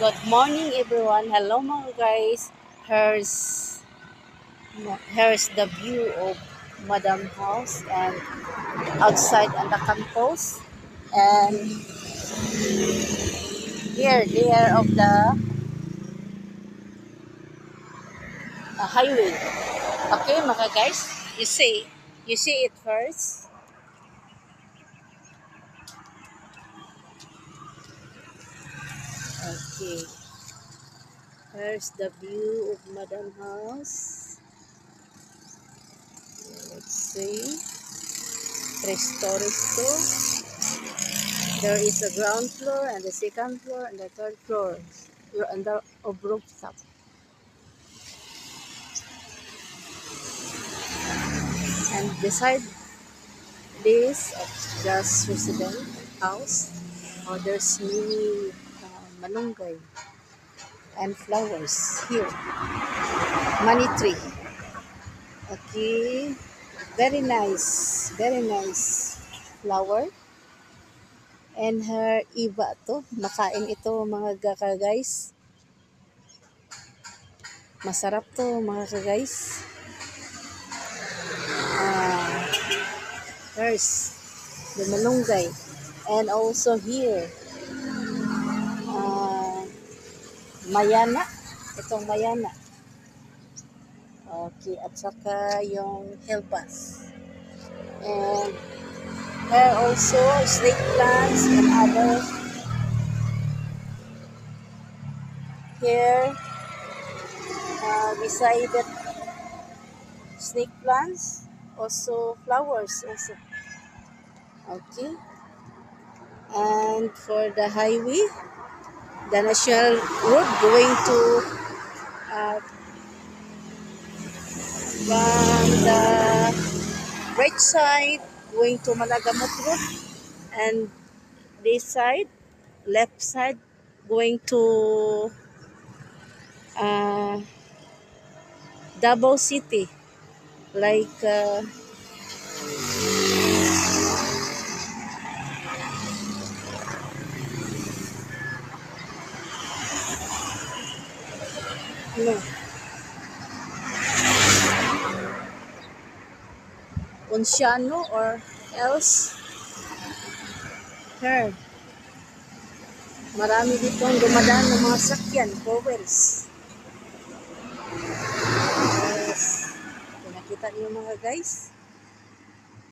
Good morning everyone. Hello mga guys. Here's here's the view of Madam House and outside on the campus. And here they are of the highway. Okay mga guys. You see it first. Okay. Here's the view of Madam House. Let's see. 3 stories too. There is a ground floor and the second floor and the third floor. You're under a rooftop. And beside this, just resident house, there's mini malunggay and flowers here. Money tree. Okay, very nice flower. And her iba to, makain ito mga guys. Masarap to mga guys. There's the malunggay. And also here, mayana. Itong mayana. Okay, at saka yung helpas. And there also snake plants and other. Here, beside that snake plants, also flowers also. Okay. And for the highway, the national road going to from the right side going to Malagamot Road, and this side, left side, going to Davao City, like no, Ponciano or else here. Marami ditong dumadaan ng mga sakyan, four wheels. Yes. Nakita niyo mga guys.